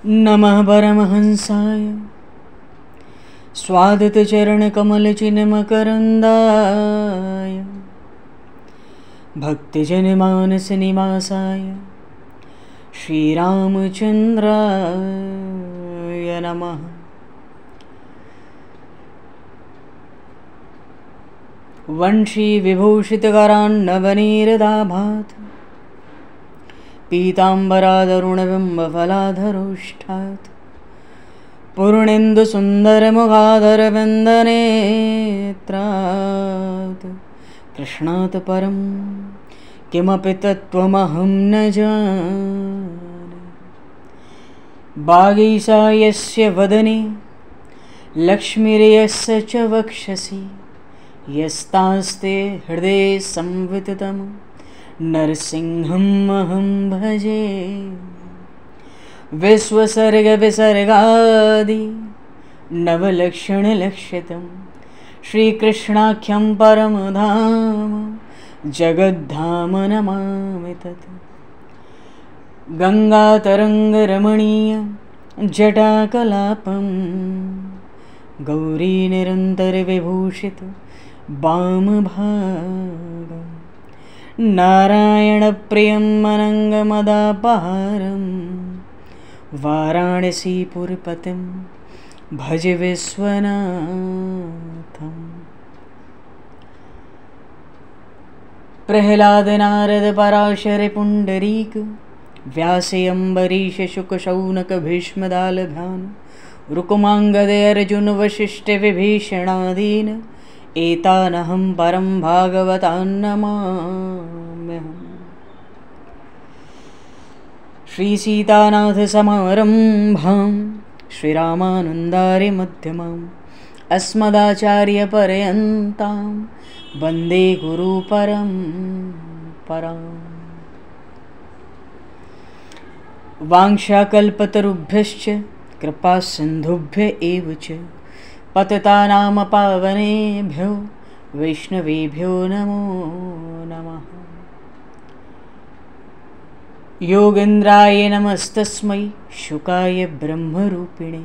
नमः परमहंसाय स्वादतचरणकमलचिन्मकरन्दाय भक्तिजनमानसनिवासाय श्रीरामचन्द्राय नमः। वंशीविभूषितकरान्नवनीरदाभात् पीताम्बरादरुणबिम्बफलाधरोष्ठात् पूर्णेन्दुसुन्दरमुखादरविन्दनेत्रात् कृष्णात् परं किमपि तत्त्वमहं न जाने। वागीशा यस्य वदने लक्ष्मीर्यस्य च वक्षसि यस्तास्ते हृदये संविततं नरसिंहम् अहं भजे। विश्वसर्गविसर्गादि नवलक्षणलक्षितं श्रीकृष्णाख्यं परमधाम जगद्धाम नमामि तत्। गंगातरङ्गरमणीय जटाकलापं गौरीनिरन्तरविभूषित वामभागं नारायणप्रियं अनङ्गमदापहारं वाराणसीपुरपतिं भज विश्वनाथम्। प्रह्लाद नारद पराशर पुण्डरीक व्यास अम्बरीश शुक शौनक भीष्मदालभ्यान् रुक्माङ्गद अर्जुन वसिष्ठ विभीषणादीन् एतानहं परं भागवतान् नमाम्यहम्। श्रीसीतानाथसमारम्भां श्रीरामानन्दार्यमध्यमाम् अस्मदाचार्यपर्यन्तां वन्दे गुरुपरम्पराम्। वाञ्छाकल्पतरुभ्यश्च कृपासिन्धुभ्य एव च पतितानां पावनेभ्यो वैष्णवेभ्यो नमो नमः। योगेन्द्राय नमस्तस्मै शुकाय ब्रह्मरूपिणे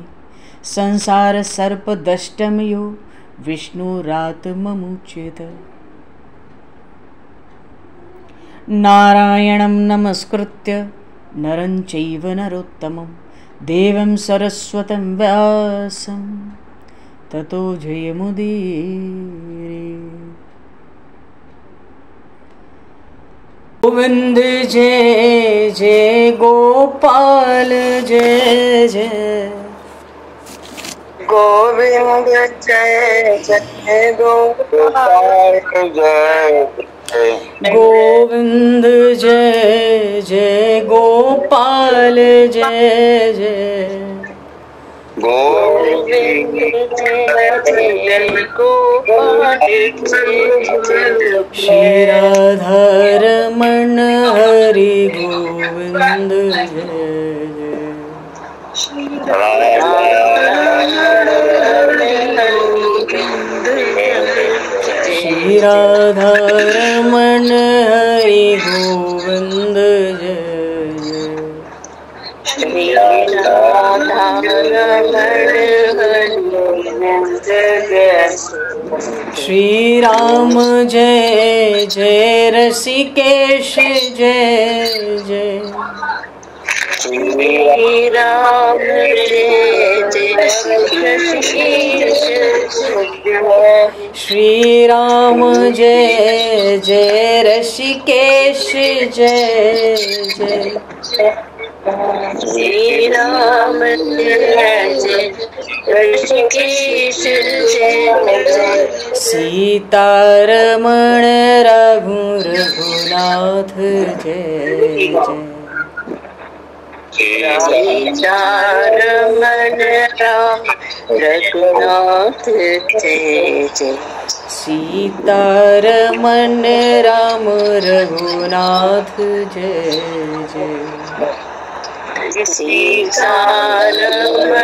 संसारसर्पदष्टमयो विष्णुरात्ममुच्यत। नारायणं नमस्कृत्य नरं चैव नरोत्तमं देवं सरस्वतं व्यासं ततो जयमुदीरये। गोविंद जय जय गोपाल जय जय गोविंद जय जय गोपाल जय गोविंद जय जय गोपाल जय जय गोविंद जय जय गोपाल जय। श्री राधा रमण हरि गोविंद जय श्री राधा रमण हरि गोविंद जय श्री राधा रमण हरि गोविंद जय। श्री राम जय जय ऋषिकेश जय जय श्री राम जय जय ऋषिकेश जय। श्री राम जय जय ऋषिकेश जय जय श्री राम जय जय ऋषिकेश जय। सीतारमण रघु रघुनाथ जय जय सीतारमण राम रघुनाथ जय जय। सीतारमण राम रघुनाथ जय जय सीतारमण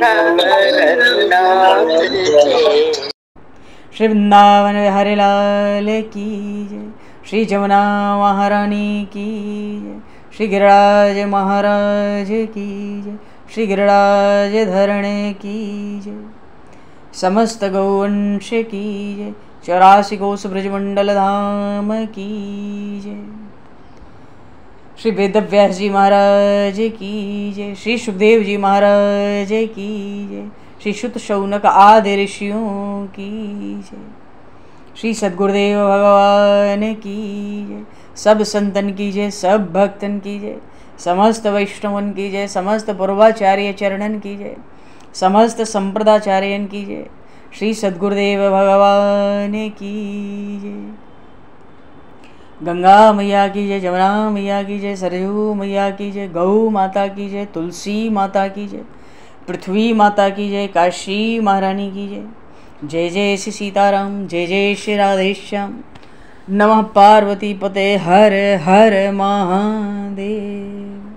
राम रघुनाथ जय। श्री वृंदावन बिहारी लाल की जय। श्री जमुना महारानी की जय। श्री गिरिराज महाराज की जय, श्री गिरिराज धरणे की जय, समस्त गौवंश की जय, 84 कोस ब्रजमंडल धाम की जय, श्री वेदव्यास जी महाराज की जय, श्री सुखदेव जी महाराज की जय, श्री शुत शौनक आदि ऋषियों की जय, श्री सद्गुरुदेव भगवान की जय, सब संतन की जय, सब भक्तन की जय, समस्त वैष्णवन की जय, समस्त पूर्वाचार्य चरणन की जय, समस्त संप्रदाचार्यन की जय, श्री सद्गुरुदेव भगवान की जय। गंगा मैया की जय, जमुना मैया की जय, सरयू मैया की जय, गौ माता की जय, तुलसी माता की जय, पृथ्वी माता की जय, काशी महारानी की जय। जय जय श्री सीताराम, जय जय श्री राधेश्याम। नमः पार्वती पते हर हर महादेव।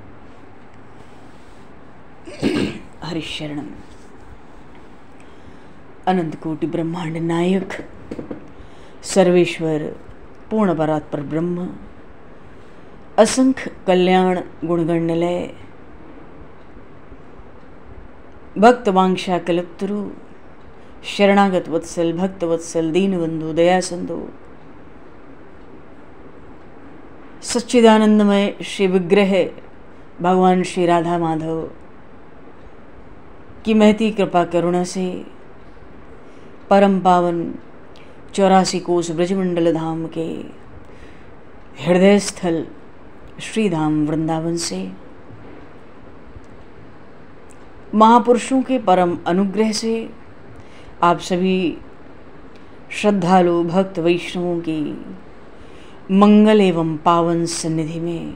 हरिशरणम। अनंत कोटि ब्रह्मांड नायक सर्वेश्वर पूर्ण परात्पर ब्रह्म, असंख्य कल्याण गुणगणलय, भक्त वांछा कल्पतरु, शरणागत वत्सल, भक्त वत्सल, दीनबंधु, दया सिंधु, सच्चिदानंदमय श्री विग्रह भगवान श्री राधा माधव की महती कृपा करुणा से परम पावन 84 कोस ब्रजमंडल धाम के हृदय स्थल श्री धाम वृंदावन से महापुरुषों के परम अनुग्रह से आप सभी श्रद्धालु भक्त वैष्णवों की मंगल एवं पावन सन्निधि में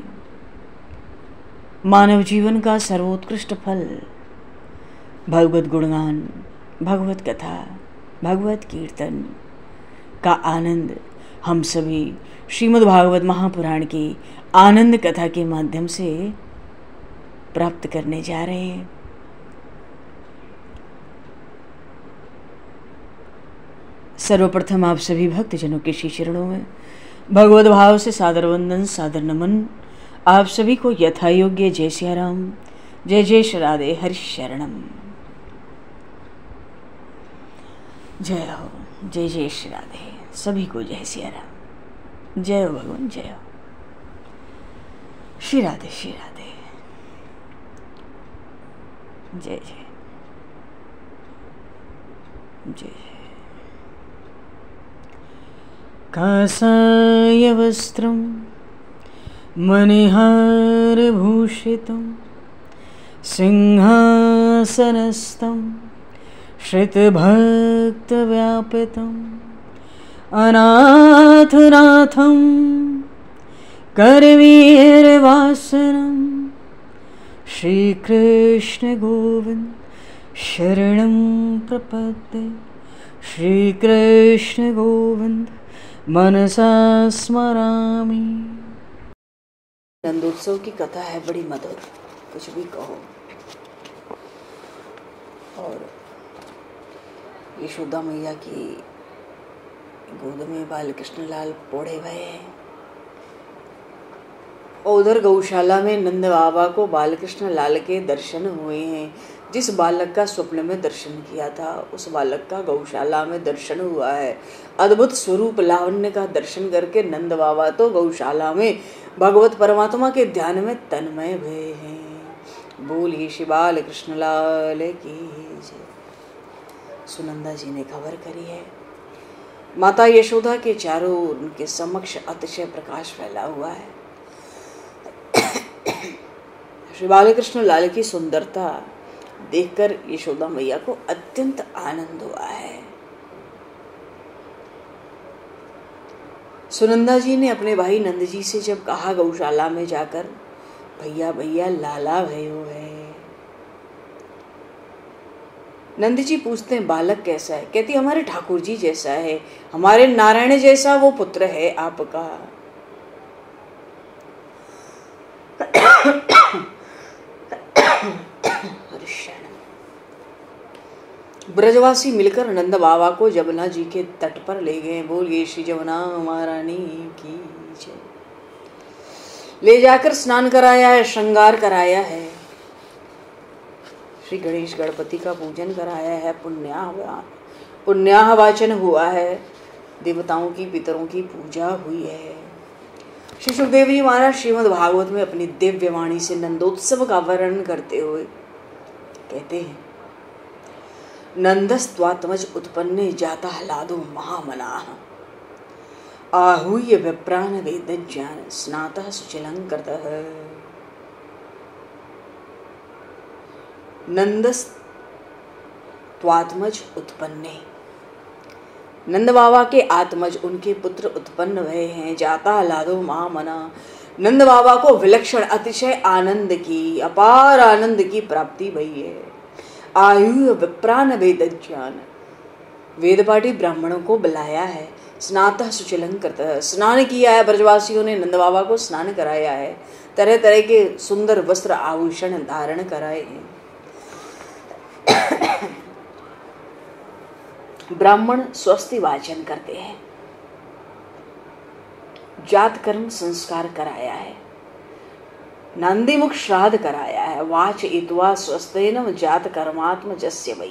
मानव जीवन का सर्वोत्कृष्ट फल भगवत गुणगान, भगवत कथा, भगवत कीर्तन का आनंद हम सभी श्रीमद् भागवत महापुराण की आनंद कथा के माध्यम से प्राप्त करने जा रहे हैं। सर्वप्रथम आप सभी भक्तजनों के श्री चरणों में भगवत भाव से सादर वंदन, सादर नमन। आप सभी को यथा योग्य जय सिया राम, जय जय श्री राधे, हरि शरणम। जय हो, जय जय श्री राधे, सभी को जय सिया राम, जय हो भगवान, जय हो श्री राधे, श्री राधे, जय जय जय। कासाय वस्त्रं मणिहारभूषितं सिंहासनस्थं श्रितभक्तव्यापितम् अनाथनाथं करवीरवासनं श्रीकृष्ण गोविंद शरणं प्रपद्ये। श्रीकृष्ण गोविंद मनसा स्मरामि। नंदोत्सव की कथा है बड़ी मधुर, कुछ भी कहो। और यशोदा मैया की गोद में बालकृष्ण लाल पोढ़े हुए हैं। उधर गौशाला में नंद बाबा को बालकृष्ण लाल के दर्शन हुए हैं। जिस बालक का स्वप्न में दर्शन किया था उस बालक का गौशाला में दर्शन हुआ है। अद्भुत स्वरूप लावण्य का दर्शन करके नंद बाबा तो गौशाला में भगवत परमात्मा के ध्यान में तन्मय हुए हैं। बोलिए श्री बालकृष्ण लाल की जय। सुनंदा जी ने खबर करी है, माता यशोदा के चारों ओर उनके समक्ष अतिशय प्रकाश फैला हुआ है। श्री बालकृष्ण लाल की सुंदरता देखकर यशोदा मैया को अत्यंत आनंद हुआ है। सुनंदा जी ने अपने भाई नंद जी से जब कहा गौशाला में जाकर, भैया भैया लाला भयो है। नंद जी पूछते हैं बालक कैसा है? कहती हमारे ठाकुर जी जैसा है, हमारे नारायण जैसा वो पुत्र है आपका। ब्रजवासी मिलकर नंद बाबा को जमुना जी के तट पर ले गए। बोलिए श्री जमुना महारानी की जय। ले जाकर स्नान कराया है, श्रृंगार कराया है, श्री गणेश गणपति का पूजन कराया है, पुण्याह वाचन हुआ है, देवताओं की पितरों की पूजा हुई है। श्री सुखदेव जी महाराज श्रीमद् भागवत में अपनी दिव्य वाणी से नंदोत्सव का वर्णन करते हुए कहते हैं, नंदस्त्वात्मज उत्पन्ने जाता ह्लादो महामनाः आहूय विप्रान वेदज्ञान स्नातः सुचिलंकृतः। नंदस्त्वात्मज उत्पन्ने, नंद बाबा के आत्मज उनके पुत्र उत्पन्न हुए हैं। जाता ह्लादो महामना, नंद बाबा को विलक्षण अतिशय आनंद की, अपार आनंद की प्राप्ति हुई है। आयु विप्रान वेदज्ञान, वेदपाठी ब्राह्मणों को बुलाया है। स्नातः सुचिलंकृतः, स्नान किया है, ब्रजवासियों ने नंद बाबा को स्नान कराया है, तरह तरह के सुंदर वस्त्र आभूषण धारण कराए हैं। ब्राह्मण स्वस्ति वाचन करते हैं, जात कर्म संस्कार कराया है, नंदीमुख श्राद्ध कराया है। वाच इत्वा स्वस्तेन जात कर्मात्म जस्य वै,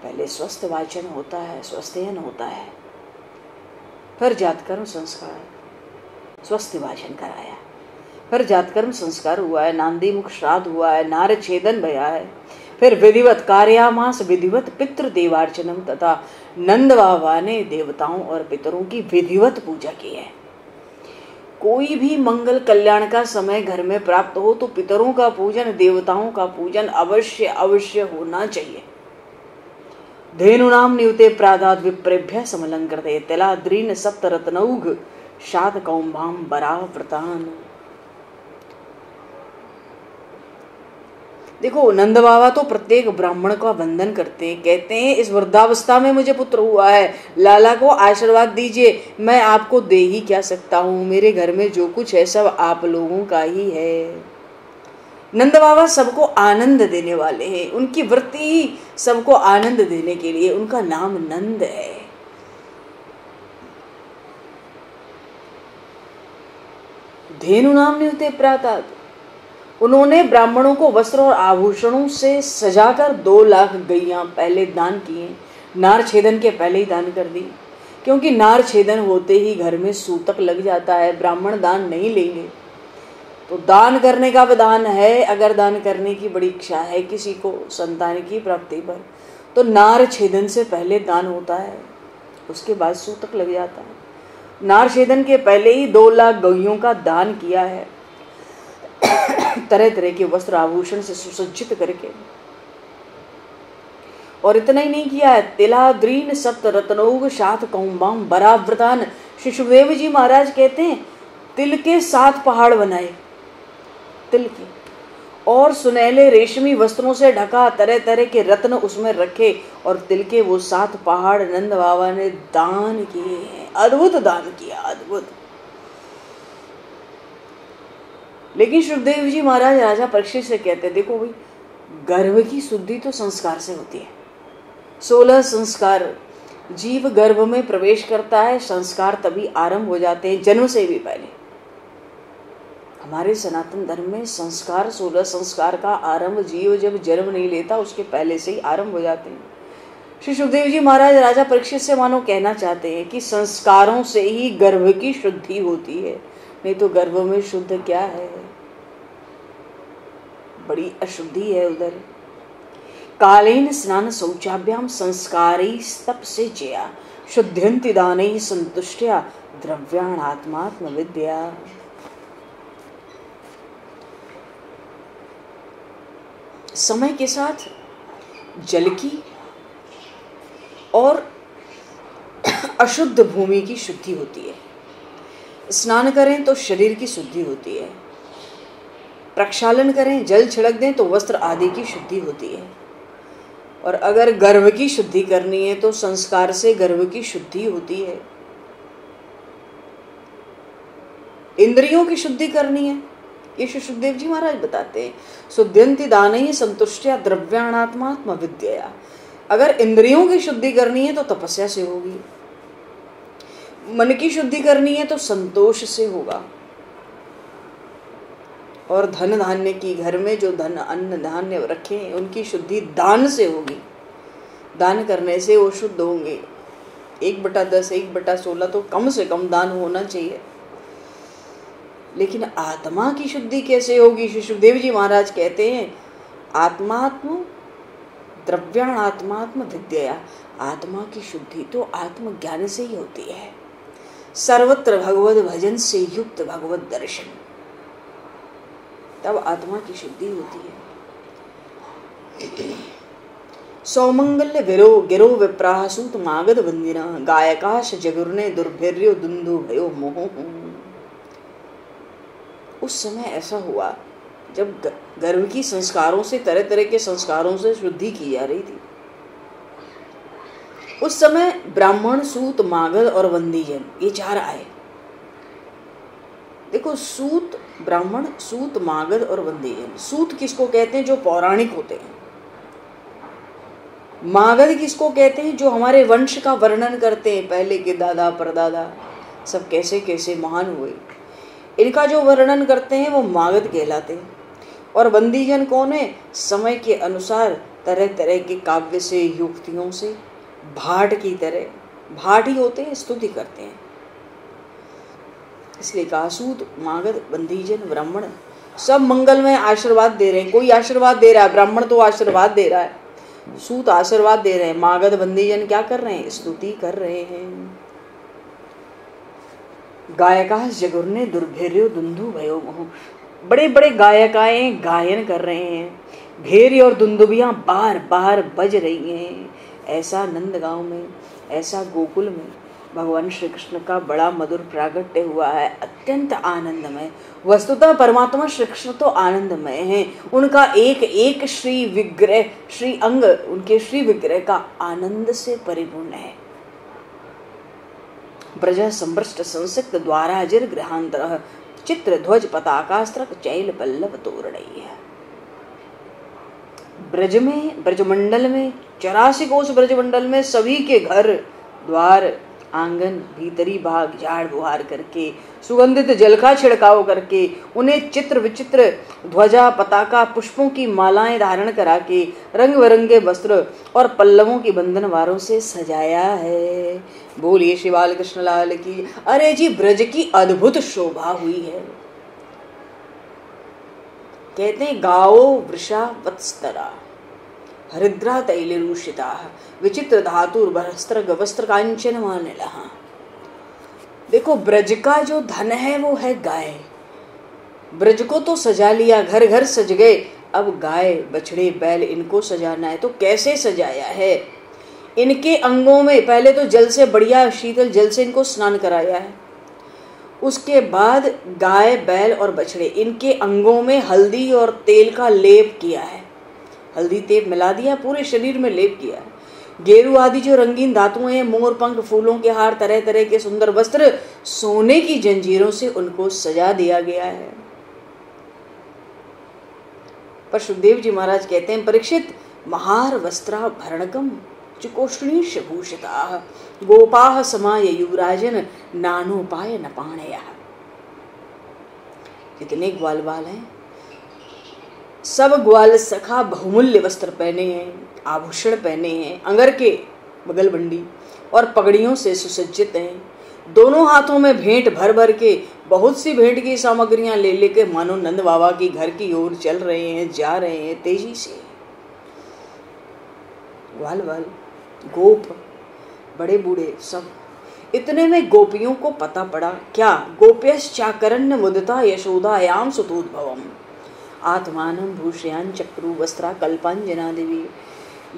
पहले स्वस्थ वाचन होता है, स्वस्थयन होता है, फिर जातकर्म संस्कार, स्वस्थ वाचन कराया, फिर जातकर्म संस्कार हुआ है, नांदी मुख श्राद्ध हुआ है, नार छेदन भया है, फिर विधिवत कार्यामास विधिवत पितृ देवार्चनम, तथा नंद बाबा ने देवताओं और पितरों की विधिवत पूजा की है। कोई भी मंगल कल्याण का समय घर में प्राप्त हो तो पितरों का पूजन, देवताओं का पूजन अवश्य अवश्य होना चाहिए। धेनुनाम नियुते प्रादाद विप्रेभ्य समलंकृते तिलाद्रीन सप्तरत्नौघ शात कौम्भाम बराव्रतान। देखो, नंद बाबा तो प्रत्येक ब्राह्मण का वंदन करते हैं, कहते हैं इस वृद्धावस्था में मुझे पुत्र हुआ है, लाला को आशीर्वाद दीजिए, मैं आपको दे ही क्या सकता हूँ, मेरे घर में जो कुछ है सब आप लोगों का ही है। नंद बाबा सबको आनंद देने वाले हैं, उनकी वृत्ति ही सबको आनंद देने के लिए, उनका नाम नंद है। धेनु नाम नहीं होते प्रातः, उन्होंने ब्राह्मणों को वस्त्र और आभूषणों से सजाकर 2 लाख गैया पहले दान किए। नार छेदन के पहले ही दान कर दी, क्योंकि नार छेदन होते ही घर में सूतक लग जाता है, ब्राह्मण दान नहीं लेंगे। तो दान करने का विधान है, अगर दान करने की बड़ी इच्छा है किसी को संतान की प्राप्ति पर, तो नार छेदन से पहले दान होता है, उसके बाद सूतक लग जाता है। नार छेदन के पहले ही 2 लाख गैयों का दान किया है, तरह तरह के वस्त्र आभूषण से सुसज्जित करके। और इतना ही नहीं किया है, तिलाद्रीन सप्त रत्नौघ शात कौम्बाम बराव्रतान। श्री सुखदेव जी महाराज कहते हैं तिल के 7 पहाड़ बनाए, तिल के, और सुनहले रेशमी वस्त्रों से ढका, तरह तरह के रत्न उसमें रखे, और तिल के वो 7 पहाड़ नंद बाबा ने दान किए हैं। अद्भुत दान किया, अद्भुत। लेकिन सुखदेव जी महाराज राजा परीक्षित से कहते, देखो भाई, गर्भ की शुद्धि तो संस्कार से होती है। 16 संस्कार, जीव गर्भ में प्रवेश करता है, संस्कार तभी आरंभ हो जाते हैं, जन्म से भी पहले। हमारे सनातन धर्म में संस्कार, 16 संस्कार का आरंभ जीव जब जन्म नहीं लेता उसके पहले से ही आरंभ हो जाते हैं। श्री सुखदेव जी महाराज राजा परीक्षित से मानो कहना चाहते हैं कि संस्कारों से ही गर्भ की शुद्धि होती है, नहीं तो गर्भ में शुद्ध क्या है, बड़ी अशुद्धि है उधर। कालेन स्नान शौचाभ्याम संस्कारी स्तप से जया शुद्ध्यंति दाने संतुष्टया द्रव्याण आत्मात्म विद्या। समय के साथ जल की और अशुद्ध भूमि की शुद्धि होती है। स्नान करें तो शरीर की शुद्धि होती है, प्रक्षालन करें, जल छिड़क दें तो वस्त्र आदि की शुद्धि होती है। और अगर गर्भ की शुद्धि करनी है तो संस्कार से गर्भ की शुद्धि होती है। इंद्रियों की शुद्धि करनी है, ये श्री सुखदेव जी महाराज बताते हैं, शुद्ध्यंति दाने संतुष्टया द्रव्याणात्मात्म विद्या। अगर इंद्रियों की शुद्धि करनी है तो तपस्या से होगी, मन की शुद्धि करनी है तो संतोष से होगा। और धन धान्य की, घर में जो धन अन्न धान्य रखे हैं उनकी शुद्धि दान से होगी। दान करने से वो शुद्ध होंगे। 1/10, 1/16 तो कम से कम दान होना चाहिए। लेकिन आत्मा की शुद्धि कैसे होगी? श्री सुखदेव जी महाराज कहते हैं, आत्मात्म द्रव्याण आत्मात्म विद्या, आत्मा की शुद्धि तो आत्मज्ञान से ही होती है। सर्वत्र भगवत भजन से युक्त भगवत दर्शन, तब आत्मा की शुद्धि होती है। सौमंगल्य विरो गिरो विप्राह सूत मागध वंदिना, गायकाश जगुरने दुर्भिर्यो दुंदु भयो मोह। उस समय ऐसा हुआ जब गर्भ की संस्कारों से, तरह तरह के संस्कारों से शुद्धि की जा रही थी। उस समय ब्राह्मण, सूत, मागध और वंदीजन, ये 4 आए। देखो, सूत, ब्राह्मण, सूत, मागध और वंदीजन। सूत किसको कहते हैं? जो पौराणिक होते हैं। मागध किसको कहते हैं? जो हमारे वंश का वर्णन करते हैं, पहले के दादा परदादा सब कैसे कैसे महान हुए, इनका जो वर्णन करते हैं वो मागध कहलाते हैं। और वंदीजन कौन है? समय के अनुसार तरह तरह के काव्य से, युक्तियों से, भाट की तरह, भाट ही होते हैं, स्तुति करते हैं। इसलिए कहा सूत, मागध, वंदीजन, ब्राह्मण सब मंगल में आशीर्वाद दे रहे हैं। कोई आशीर्वाद दे रहा है, ब्राह्मण तो आशीर्वाद दे रहा है, सूत आशीर्वाद दे रहे हैं, मागध वंदीजन क्या कर रहे हैं? स्तुति कर रहे हैं। गायका जगुरने दुर्भेर्यो दुंदु भयो मोह, बड़े बड़े गायकाएं गायन कर रहे हैं। भेरी और दुंदुबियां बार बार बज रही हैं। ऐसा नंदगांव में, ऐसा गोकुल में भगवान श्री कृष्ण का बड़ा मधुर प्रागट्य हुआ है, अत्यंत आनंदमय। वस्तुतः परमात्मा श्री कृष्ण तो आनंदमय हैं। उनका एक एक श्री विग्रह, श्री अंग, उनके श्री विग्रह का आनंद से परिपूर्ण है। ब्रज संभ्रष्ट संसिक्त द्वाराजिर गृहांतर, चित्र ध्वज पताकास्त्रक चैल पल्लव तोरणैया। ब्रज में, ब्रजमंडल में, 84 कोस ब्रजमंडल में सभी के घर द्वार, आंगन, भीतरी भाग झाड़ बुहार करके, सुगंधित जल का छिड़काव करके, उन्हें चित्र विचित्र ध्वजा, पताका, पुष्पों की मालाएं धारण करा के, रंग बिरंगे वस्त्र और पल्लवों की बंधनवारों से सजाया है। बोलिए श्री बाल कृष्ण लाल की। अरे जी, ब्रज की अद्भुत शोभा हुई है। कहते हैं, गाओ वृषा वत्स्तरा हरिद्रा तैलरूषिता विचित्र धातुर वस्त्र वस्त्र कांचन मानलहा। देखो, ब्रज का जो धन है वो है गाय। ब्रज को तो सजा लिया, घर घर सज गए, अब गाय, बछड़े, बैल इनको सजाना है। तो कैसे सजाया है? इनके अंगों में पहले तो जल से, बढ़िया शीतल जल से इनको स्नान कराया है। उसके बाद गाय, बैल और बछड़े, इनके अंगों में हल्दी और तेल का लेप किया है। हल्दी तेल मिला दिया, पूरे शरीर में लेप किया है। गेरू आदि जो रंगीन धातुएं हैं, मोर पंख, फूलों के हार, तरह तरह के सुंदर वस्त्र, सोने की जंजीरों से उनको सजा दिया गया है। पर सुखदेव जी महाराज कहते हैं, परीक्षित, महार वस्त्रा भरणकम चुकोष्णीश भूषिता गोपाह समाय युवराजन नानोपाय न पाणया। जितने ग्वाल बाल हैं, सब ग्वाल सखा बहुमूल्य वस्त्र पहने हैं, आभूषण पहने हैं, अंगर के बगलबंडी और पगड़ियों से सुसज्जित हैं। दोनों हाथों में भेंट भर भर के, बहुत सी भेंट की सामग्रियां ले लेके मानो नंद बाबा की घर की ओर चल रहे हैं, जा रहे हैं तेजी से। ग्वाल बाल, गोप, बड़े बूढ़े सब। इतने में गोपियों को पता पड़ा, क्या? गोप्यश्चाकरण्य मुदिता यशोदायाम सुतोद्भवम आत्मानं भूषयान चक्रु वस्त्रा कल्पांजना देवी।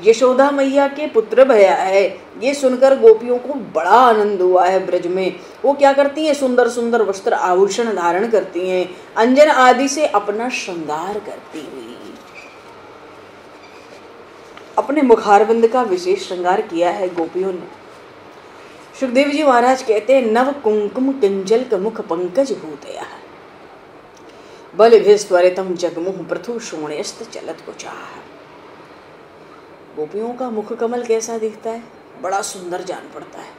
यशोदा मैया के पुत्र भया है। ये सुनकर गोपियों को बड़ा आनंद हुआ है। ब्रज में वो क्या करती हैं? सुंदर सुंदर वस्त्र आभूषण धारण करती हैं, अंजन आदि से अपना श्रृंगार करती हुई अपने मुखारविंद का विशेष श्रृंगार किया है गोपियों ने। सुखदेव जी महाराज कहते हैं, नव कुंकुम किंजल का मुख पंकज भूतया बल त्वरितम जगमुह पृथु शोणयस्त चलत कुचाह। गोपियों का मुख कमल कैसा दिखता है? बड़ा सुंदर जान पड़ता है।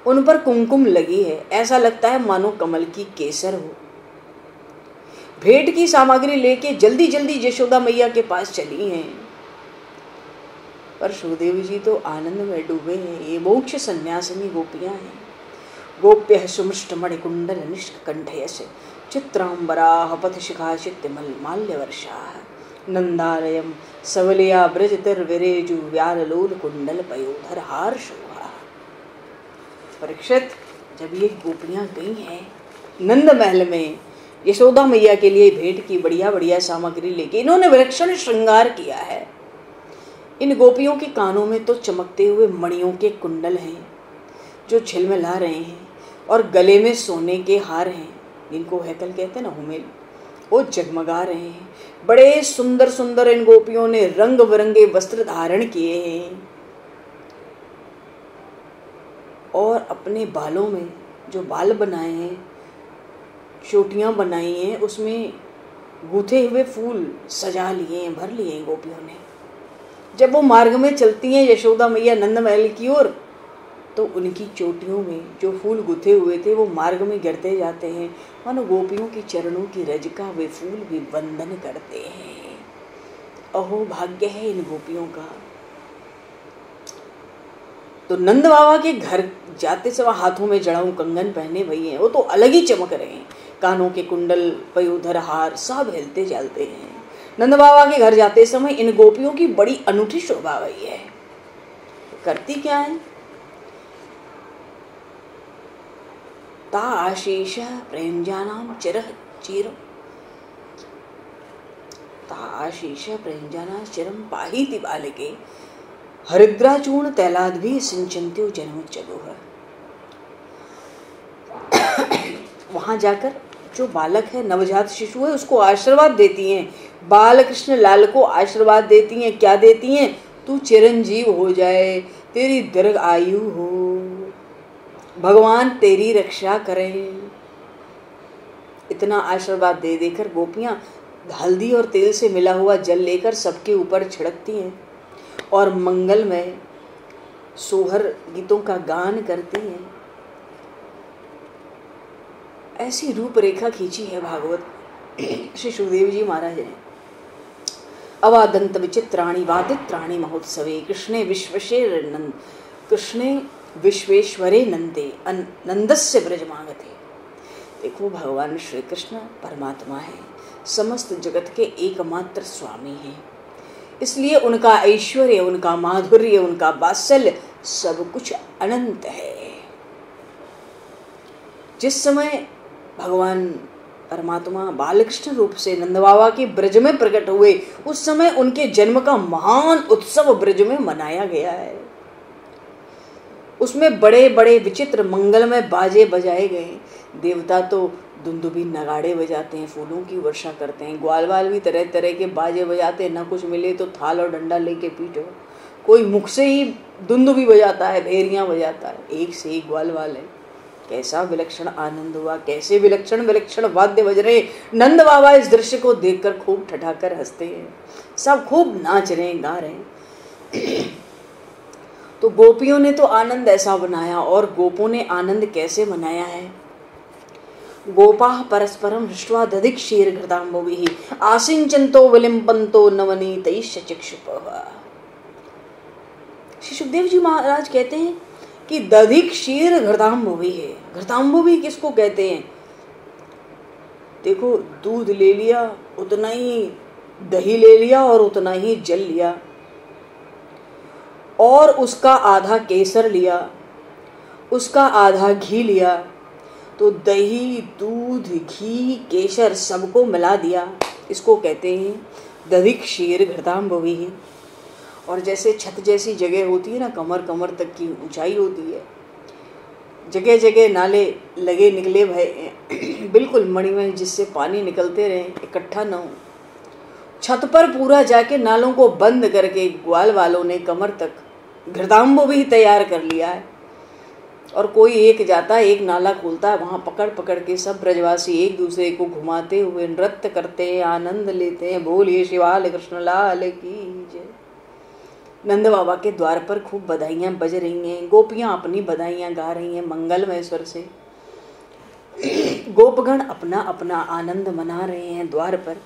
उन पर कुमकुम लगी है, ऐसा लगता है मानो कमल की केसर हो। भेंट की सामग्री लेके जल्दी जल्दी यशोदा मैया के पास चली हैं, पर सुखदेव जी तो आनंद में डूबे हैं। ये मोक्ष संन्यासिनी गोपियां हैं। गोप्य सुमृष्ट मणिकुंडल निष्कंठयस चित्रांबराः पथशिखाचित्यमल माल्यवर्षाः नंदालयम सवलिया ब्रजतर विरेजु व्यालोल कुंडल पयोधर हार शोभा। परीक्षित, जब ये गोपियां गई हैं नंद महल में यशोदा मैया के लिए भेंट की बढ़िया बढ़िया सामग्री लेके, इन्होंने विलक्षण श्रृंगार किया है। इन गोपियों के कानों में तो चमकते हुए मणियों के कुंडल हैं जो झिलमिला रहे हैं, और गले में सोने के हार हैं जिनको हैकल कहते हैं ना, हुमेल, वो जगमगा रहे हैं। बड़े सुंदर सुंदर इन गोपियों ने रंग बिरंगे वस्त्र धारण किए हैं, और अपने बालों में जो बाल बनाए हैं, चोटियां बनाई हैं, उसमें गूथे हुए फूल सजा लिए हैं, भर लिए हैं गोपियों ने। जब वो मार्ग में चलती हैं यशोदा मैया नंद महल की ओर, तो उनकी चोटियों में जो फूल गुथे हुए थे वो मार्ग में गिरते जाते हैं, मानो गोपियों के चरणों की रज का वे फूल भी वंदन करते हैं। अहो भाग्य है इन गोपियों का। तो नंद बाबा के घर जाते समय हाथों में जड़ाऊ कंगन पहने भई हैं, वो तो अलग ही चमक रहे हैं। कानों के कुंडल, पयोधर हार सब हिलते चलते हैं। नंद बाबा के घर जाते समय इन गोपियों की बड़ी अनूठी शोभा हुई है। करती क्या है? ता आशीष प्रेम जानाम चिरः चिरम, ता आशीष प्रेम जाना चिरम पाहीति बालिके हरिद्राचूर्ण तैलाद्भि सिंचन्त्यो जन्मोच्चगोः। वहां जाकर जो बालक है, नवजात शिशु है, उसको आशीर्वाद देती हैं। बाल कृष्ण लाल को आशीर्वाद देती हैं। क्या देती हैं? तू चिरंजीव हो जाए, तेरी दीर्घ आयु हो, भगवान तेरी रक्षा करें। इतना आशीर्वाद दे देकर गोपियां हल्दी और तेल से मिला हुआ जल लेकर सबके ऊपर छिड़कती हैं और मंगलमय सोहर गीतों का गान करती हैं। ऐसी रूपरेखा खींची है भागवत श्री सुखदेव जी महाराज ने। अवादंत विचित्राणि वादित्राणि महोत्सवे कृष्णे विश्वेश्वरे नंदे नंदस्य ब्रजमागते। देखो, भगवान श्री कृष्ण परमात्मा है, समस्त जगत के एकमात्र स्वामी हैं, इसलिए उनका ऐश्वर्य, उनका माधुर्य, उनका वात्सल्य सब कुछ अनंत है। जिस समय भगवान परमात्मा बालकृष्ण रूप से नंद बाबा के ब्रज में प्रकट हुए, उस समय उनके जन्म का महान उत्सव ब्रज में मनाया गया है। उसमें बड़े बड़े विचित्र मंगलमय बाजे बजाए गए। देवता तो दुंदुभी नगाड़े बजाते हैं, फूलों की वर्षा करते हैं। ग्वालवाल भी तरह तरह के बाजे बजाते हैं, न कुछ मिले तो थाल और डंडा लेके पीटो। कोई मुख से ही दुंदुभी बजाता है, भेरियां बजाता है, एक से एक ग्वालवाल है। कैसा विलक्षण आनंद हुआ, कैसे विलक्षण विलक्षण वाद्य बज रहे। नंद बाबा इस दृश्य को देखकर खूब ठठाकर हंसते हैं, सब खूब नाच रहे हैं, गा रहे हैं। तो गोपियों ने तो आनंद ऐसा बनाया, और गोपों ने आनंद कैसे मनाया है? गोपाः परस्परं हृष्ट्वा दधिक्षीरघृताम्बुभिः आसिञ्चन्तो विलिम्पन्तो नवनीतैश्च चक्षुपः। श्री सुखदेव जी महाराज कहते हैं कि दधिक्षीर घृताम्बुभिः है। घृताम्बुभिः किसको कहते हैं? देखो, दूध ले लिया, उतना ही दही ले लिया और उतना ही जल लिया, और उसका आधा केसर लिया, उसका आधा घी लिया, तो दही, दूध, घी, केसर सबको मिला दिया, इसको कहते हैं दधिक्षीर घृताम्बुभिः। और जैसे छत जैसी जगह होती है ना, कमर कमर तक की ऊंचाई होती है, जगह जगह नाले लगे निकले भय बिल्कुल मणिमय, जिससे पानी निकलते रहे, इकट्ठा न हो। छत पर पूरा जाके नालों को बंद करके ग्वाल वालों ने कमर तक घृताम्बुभिः तैयार कर लिया है। और कोई एक जाता है, एक नाला खोलता है, वहां पकड़ पकड़ के सब ब्रजवासी एक दूसरे को घुमाते हुए नृत्य करते हैं, आनंद लेते हैं। बोलिए शिवाल कृष्ण लाल की जय। नंद बाबा के द्वार पर खूब बधाइयां बज रही हैं, गोपियां अपनी बधाइयां गा रही हैं मंगलमय स्वर से। गोपगण अपना अपना आनंद मना रहे हैं द्वार पर।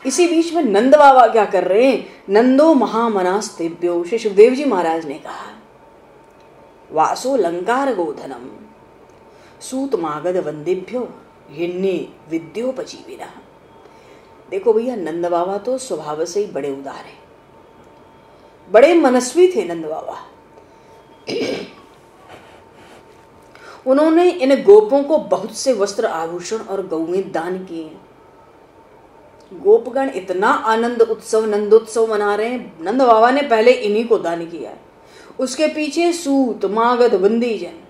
इसी बीच में नंद बाबा क्या कर रहे हैं? नंदो महामनास्तेभ्यो, श्री सुखदेव जी महाराज ने कहा, वासो लंकार गोधनम सूत मागध वंदेभ्यो हिन्ने विद्योपजीविना। देखो भैया, नंद बाबा तो स्वभाव से ही बड़े उदार हैं, बड़े मनस्वी थे नंद बाबा। उन्होंने इन गोपों को बहुत से वस्त्र आभूषण और गौएं दान किए। गोपगण इतना आनंद उत्सव नंदोत्सव मना रहे हैं, नंद बाबा ने पहले इन्हीं को दान किया है। उसके पीछे सूत मागध बंदीजन,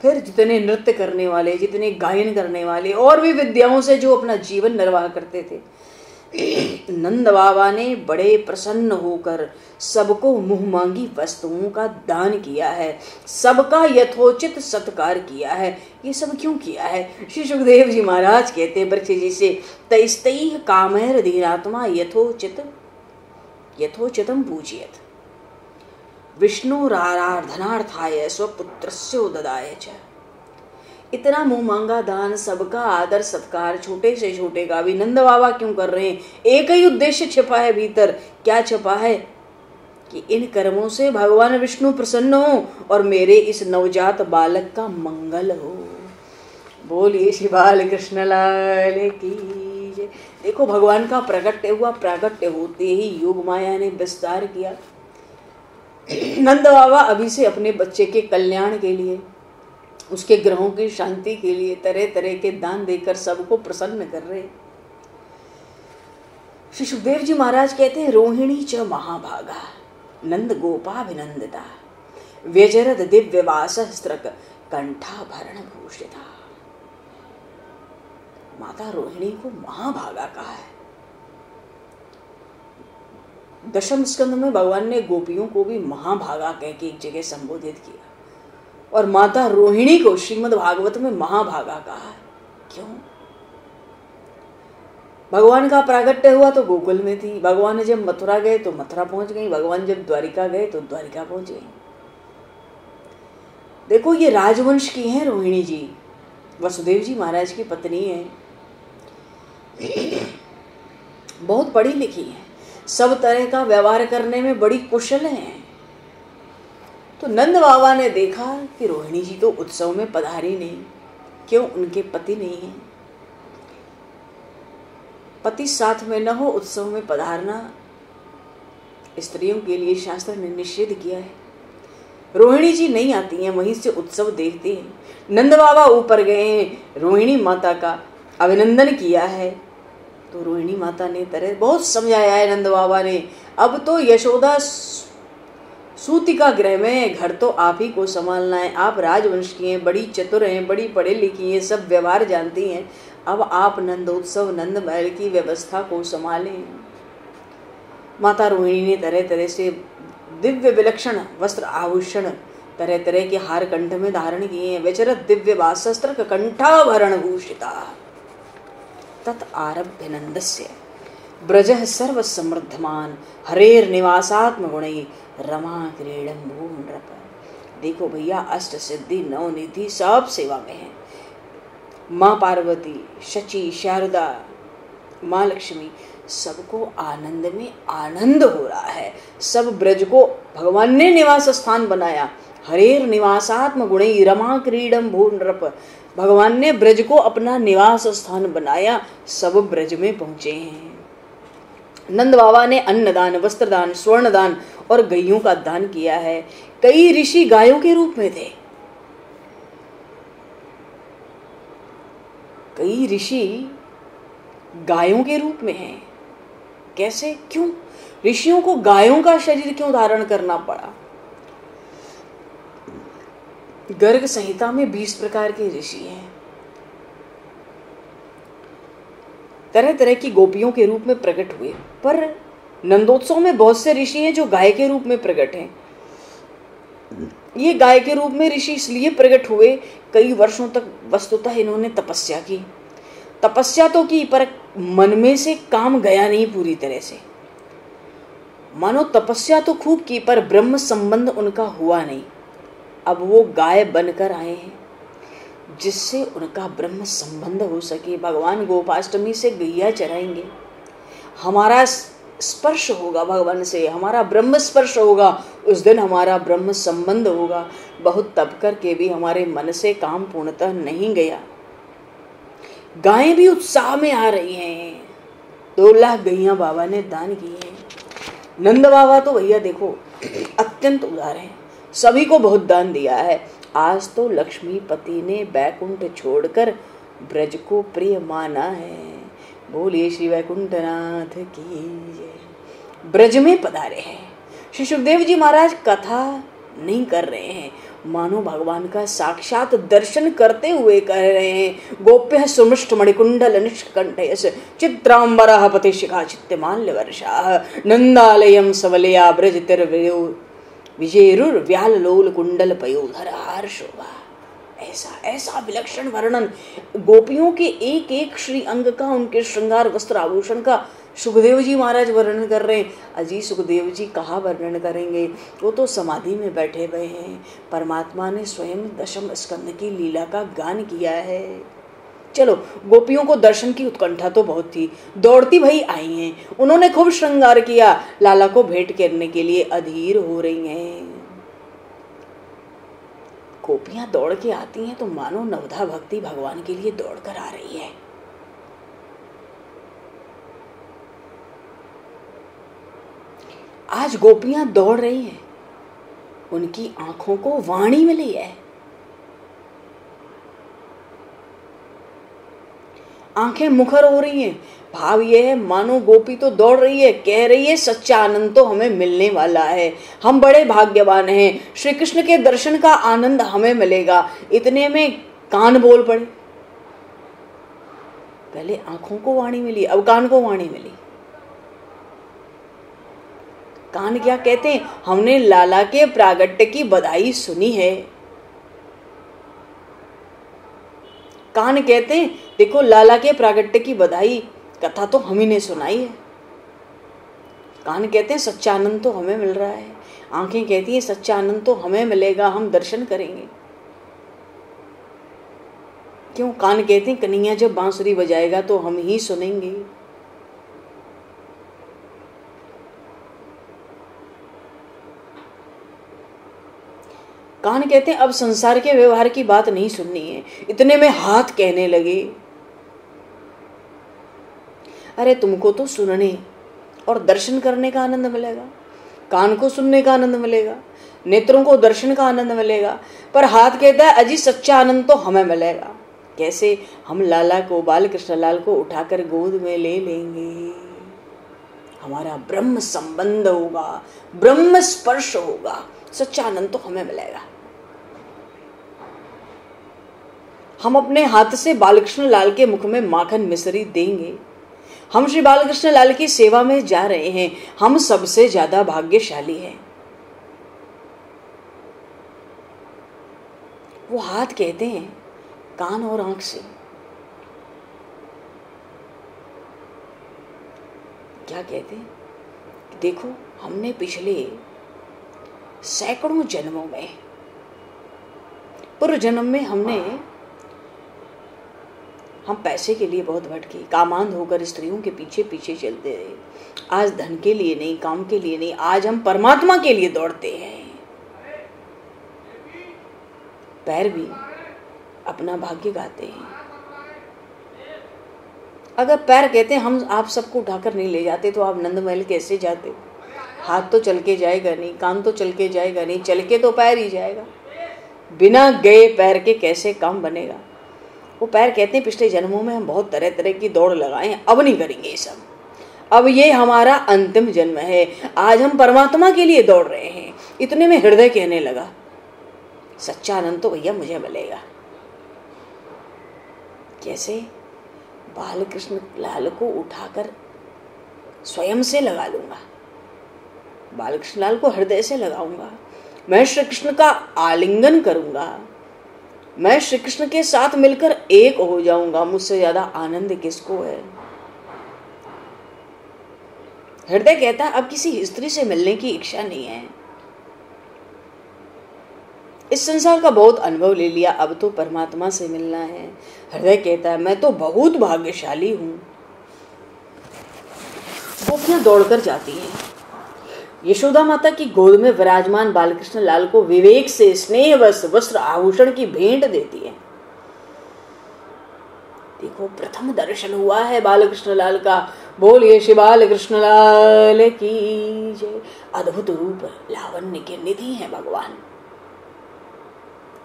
फिर जितने नृत्य करने वाले, जितने गायन करने वाले और भी विद्याओं से जो अपना जीवन निर्वाह करते थे, नंद बाबा ने बड़े प्रसन्न होकर सबको मुंह मांगी वस्तुओं का दान किया है, सबका यथोचित सत्कार किया है। ये सब क्यों किया है? श्री सुखदेव जी महाराज कहते हैं परीक्षित जी से, तैस्तैः कामैर धीरात्मा यथोचितम पूजयेत् विष्णुराराधनार्थाय स्वपुत्रस्य ददाय च। इतना मुंह मांगा दान, सबका आदर सत्कार, छोटे से छोटे का भी नंद बाबा क्यों कर रहे हैं? एक ही उद्देश्य छिपा है भीतर। क्या छिपा है? कि इन कर्मों से भगवान विष्णु प्रसन्न हो और मेरे इस नवजात बालक का मंगल हो। बोलिए श्री बाल कृष्ण लाल की जय। देखो, भगवान का प्रकट हुआ, प्रकट होते ही योग माया ने विस्तार किया। नंद बाबा अभी से अपने बच्चे के कल्याण के लिए, उसके ग्रहों की शांति के लिए तरह तरह के दान देकर सबको प्रसन्न कर रहे। श्री सुखदेव जी महाराज कहते हैं, रोहिणी च महाभागा नंद गोपाभिनंदिता व्यजरद दिव्य वासस्त्रक कंठाभरण भूषिता। माता रोहिणी को महाभागा कहा है। दशम स्कंद में भगवान ने गोपियों को भी महाभागा कह के एक जगह संबोधित किया, और माता रोहिणी को श्रीमद् भागवत में महाभागा कहा है। क्यों? भगवान का प्रागट्य हुआ तो गोकुल में थी, भगवान जब मथुरा गए तो मथुरा पहुंच गई, भगवान जब द्वारिका गए तो द्वारिका पहुंच गई। देखो, ये राजवंश की हैं रोहिणी जी, वसुदेव जी महाराज की पत्नी है, बहुत पढ़ी लिखी है, सब तरह का व्यवहार करने में बड़ी कुशल है। तो नंद बाबा ने देखा कि रोहिणी जी तो उत्सव में पधारी नहीं, क्यों? उनके पति नहीं है। पति साथ में न हो उत्सव में पधारना स्त्रियों के लिए शास्त्र ने निषेध किया है। रोहिणी जी नहीं आती हैं, वहीं से उत्सव देखते हैं। नंद बाबा ऊपर गए हैं, रोहिणी माता का अभिनंदन किया है। तो रोहिणी माता ने तरह बहुत समझाया है नंद बाबा ने, अब तो यशोदा सूतिका गृह में, घर तो आप ही को संभालना है। आप राजवंश की हैं, बड़ी चतुर हैं, बड़ी पढ़ी लिखी हैं, सब व्यवहार जानती हैं। अब आप नंदोत्सव नंद महल की व्यवस्था को संभालें। माता रोहिणी ने तरह तरह से दिव्य विलक्षण वस्त्र आभूषण, तरह तरह के हार कंठ में धारण किए हैं। विचरत दिव्य वासस्त्र कंठाभरण भूषिता तत् आरभ्य नंदस्य ब्रजः सर्व समृद्धमान हरेर निवासात्म गुणै रमा क्रीडम भूनृप। देखो भैया, अष्ट सिद्धि नवनिधि सब सेवा में है। माँ पार्वती, शची, शारदा, माँ लक्ष्मी, सबको आनंद में आनंद हो रहा है। सब ब्रज को भगवान ने निवास स्थान बनाया। हरेर निवासात्म गुणै रमा क्रीडम भूनृप। भगवान ने ब्रज को अपना निवास स्थान बनाया, सब ब्रज में पहुंचे हैं। नंद बाबा ने अन्नदान, वस्त्रदान, स्वर्णदान और गैयों का दान किया है। कई ऋषि गायों के रूप में थे, कई ऋषि गायों के रूप में हैं। कैसे? क्यों? ऋषियों को गायों का शरीर क्यों धारण करना पड़ा? गर्ग संहिता में 20 प्रकार के ऋषि हैं। तरह तरह की गोपियों के रूप में प्रकट हुए, पर नंदोत्सव में बहुत से ऋषि हैं जो गाय के रूप में प्रकट हैं। ये गाय के रूप में ऋषि इसलिए प्रकट हुए, कई वर्षों तक वस्तुतः इन्होंने तपस्या की। तपस्या तो की, पर मन में से काम गया नहीं पूरी तरह से। मानो तपस्या तो खूब की पर ब्रह्म संबंध उनका हुआ नहीं। अब वो गाय बनकर आए हैं जिससे उनका ब्रह्म संबंध हो सके। भगवान गोपाष्टमी से गैया चराएंगे, हमारा स्पर्श होगा भगवान से, हमारा ब्रह्म स्पर्श होगा, उस दिन हमारा ब्रह्म संबंध होगा। बहुत तप करके भी हमारे मन से काम पूर्णतः नहीं गया। गायें भी उत्साह में आ रही हैं। 2 लाख गैया बाबा ने दान की है। नंद बाबा तो भैया देखो अत्यंत उदार हैं, सभी को बहुत दान दिया है। आज तो लक्ष्मीपति ने बैकुंठ छोड़कर ब्रज को प्रिय माना है। बोलिए श्री वैकुंठनाथ की जय। ब्रज में पधारे हैं श्री सुखदेव जी महाराज, कथा नहीं कर रहे हैं, मानो भगवान का साक्षात दर्शन करते हुए कह रहे हैं। गोप्य सुमृष्ट मणिकुंडल निष्कंठयस चित्रांबरः पति शिखा चित्तमाल्य वर्षा नंदालयम सवलया ब्रज तिरवयो विजयरुर व्याल लोल कुंडल पयोधर हार शोभा। ऐसा विलक्षण वर्णन गोपियों के एक एक श्री अंग का, उनके श्रृंगार वस्त्र आभूषण का सुखदेव जी महाराज वर्णन कर रहे हैं। अजी सुखदेव जी कहाँ वर्णन करेंगे, वो तो समाधि में बैठे हुए हैं। परमात्मा ने स्वयं दशम स्कंद की लीला का गान किया है। चलो, गोपियों को दर्शन की उत्कंठा तो बहुत थी, दौड़ती भई आई हैं। उन्होंने खूब श्रृंगार किया, लाला को भेंट करने के लिए अधीर हो रही हैं। गोपियां दौड़ के आती हैं तो मानो नवधा भक्ति भगवान के लिए दौड़ कर आ रही है। आज गोपियां दौड़ रही हैं, उनकी आंखों को वाणी मिली है। आंखें मुखर हो रही हैं। भाव ये है मानो गोपी तो दौड़ रही है, कह रही है सच्चा आनंद तो हमें मिलने वाला है, हम बड़े भाग्यवान हैं, श्री कृष्ण के दर्शन का आनंद हमें मिलेगा। इतने में कान बोल पड़े। पहले आंखों को वाणी मिली, अब कान को वाणी मिली। कान क्या कहते हैं, हमने लाला के प्रागट्य की बधाई सुनी है। कान कहते हैं देखो लाला के प्रागट्य की बधाई कथा तो हम ही ने सुनाई है। कान कहते हैं सच्चा आनंद तो हमें मिल रहा है। आंखें कहती हैं सच्चा आनंद तो हमें मिलेगा, हम दर्शन करेंगे। क्यों? कान कहते हैं कन्हैया जब बांसुरी बजाएगा तो हम ही सुनेंगे। कान कहते हैं अब संसार के व्यवहार की बात नहीं सुननी है। इतने में हाथ कहने लगे अरे तुमको तो सुनने और दर्शन करने का आनंद मिलेगा, कान को सुनने का आनंद मिलेगा, नेत्रों को दर्शन का आनंद मिलेगा, पर हाथ कहता है अजी सच्चा आनंद तो हमें मिलेगा। कैसे? हम लाला को, बाल कृष्ण लाल को उठाकर गोद में ले लेंगे, हमारा ब्रह्म संबंध होगा, ब्रह्म स्पर्श होगा, सच्चा आनंद तो हमें मिलेगा। हम अपने हाथ से बालकृष्ण लाल के मुख में माखन मिश्री देंगे। हम श्री बालकृष्ण लाल की सेवा में जा रहे हैं, हम सबसे ज्यादा भाग्यशाली हैं। वो हाथ कहते हैं कान और आंख से। क्या कहते हैं? देखो हमने पिछले सैकड़ों जन्मों में, पूर्व जन्म में हम पैसे के लिए बहुत भटके, कामांध होकर स्त्रियों के पीछे पीछे चलते रहे। आज धन के लिए नहीं, काम के लिए नहीं, आज हम परमात्मा के लिए दौड़ते हैं। पैर भी अपना भाग्य गाते हैं। अगर पैर कहते हैं हम आप सबको उठाकर नहीं ले जाते तो आप नंदमहल कैसे जाते? हाथ तो चल के जाएगा नहीं, कान तो चल के जाएगा नहीं, चल के तो पैर ही जाएगा। बिना गए पैर के कैसे काम बनेगा? वो पैर कहते हैं पिछले जन्मों में हम बहुत तरह तरह की दौड़ लगाए हैं, अब नहीं करेंगे ये सब, अब ये हमारा अंतिम जन्म है, आज हम परमात्मा के लिए दौड़ रहे हैं। इतने में हृदय कहने लगा सच्चा आनंद तो भैया मुझे मिलेगा। कैसे? बालकृष्ण लाल को उठाकर स्वयं से लगा लूंगा, बालकृष्ण लाल को हृदय से लगाऊंगा, मैं श्री कृष्ण का आलिंगन करूंगा, मैं श्री कृष्ण के साथ मिलकर एक हो जाऊंगा। मुझसे ज्यादा आनंद किसको है? हृदय कहता है अब किसी स्त्री से मिलने की इच्छा नहीं है, इस संसार का बहुत अनुभव ले लिया, अब तो परमात्मा से मिलना है। हृदय कहता है मैं तो बहुत भाग्यशाली हूं। गोपियां दौड़कर जाती हैं, यशोदा माता की गोद में विराजमान बालकृष्ण लाल को विवेक से स्नेहवश वस्त्र आभूषण की भेंट देती है। देखो प्रथम दर्शन हुआ है बालकृष्ण लाल का। बोलिए श्री बालकृष्ण लाल की जय। अद्भुत रूप लावण्य के निधि है भगवान।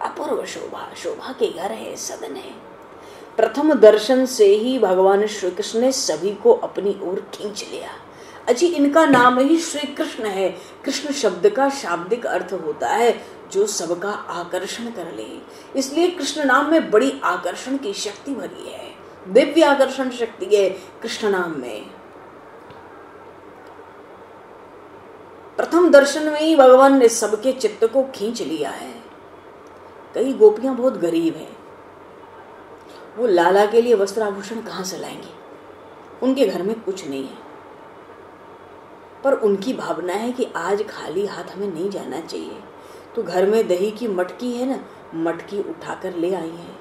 अपूर्व शोभा, शोभा के घर है, सदन है। प्रथम दर्शन से ही भगवान श्री कृष्ण ने सभी को अपनी ओर खींच लिया। अजी इनका नाम ही श्री कृष्ण है। कृष्ण शब्द का शाब्दिक अर्थ होता है जो सबका आकर्षण कर ले, इसलिए कृष्ण नाम में बड़ी आकर्षण की शक्ति भरी है, दिव्य आकर्षण शक्ति है कृष्ण नाम में। प्रथम दर्शन में ही भगवान ने सबके चित्त को खींच लिया है। कई गोपियां बहुत गरीब हैं, वो लाला के लिए वस्त्र आभूषण कहां से लाएंगी, उनके घर में कुछ नहीं है, पर उनकी भावना है कि आज खाली हाथ हमें नहीं जाना चाहिए, तो घर में दही की मटकी है ना, मटकी उठाकर ले आई है।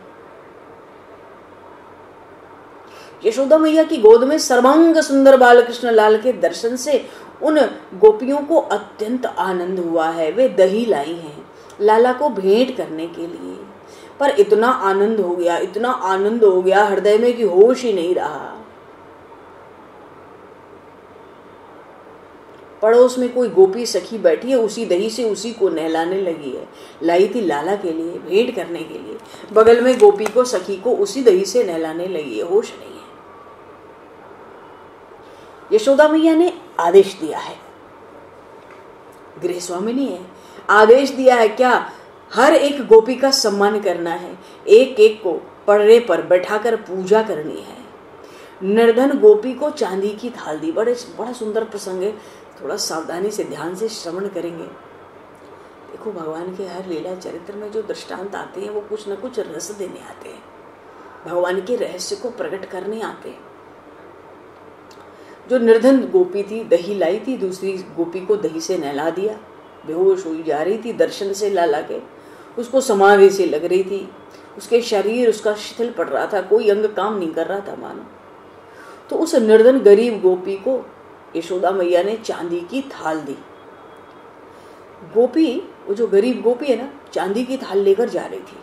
यशोदा मैया की गोद में सर्वांग सुंदर बालकृष्ण लाल के दर्शन से उन गोपियों को अत्यंत आनंद हुआ है। वे दही लाई हैं लाला को भेंट करने के लिए, पर इतना आनंद हो गया, इतना आनंद हो गया हृदय में कि होश ही नहीं रहा। पड़ोस में कोई गोपी सखी बैठी है, उसी दही से उसी को नहलाने लगी है। लाई थी लाला के लिए, भेंट करने के लिए, बगल में गोपी को सखी को उसी दही से नहलाने लगी है, होश नहीं है। यशोदा मैया ने आदेश दिया है, गृह स्वामिनी है, आदेश दिया है क्या, हर एक गोपी का सम्मान करना है, एक एक को पर्रे पर बैठाकर पूजा करनी है। निर्धन गोपी को चांदी की थाल दी। बड़ा सुंदर प्रसंग है, थोड़ा सावधानी से ध्यान से श्रवण करेंगे। देखो भगवान के हर लीला चरित्र में जो दृष्टांत आते हैं वो कुछ न कुछ रस देने आते हैं, भगवान के रहस्य को प्रकट करने आते हैं। जो निर्धन गोपी थी दही लाई थी, दूसरी गोपी को दही से नहला दिया, बेहोश हुई जा रही थी दर्शन से लाला के, उसको समाधि से लग रही थी, उसके शरीर उसका शिथिल पड़ रहा था, कोई अंग काम नहीं कर रहा था मानो। तो उस निर्धन गरीब गोपी को यशोदा मैया ने चांदी की थाल दी। गोपी, वो जो गरीब गोपी है ना, चांदी की थाल लेकर जा रही थी।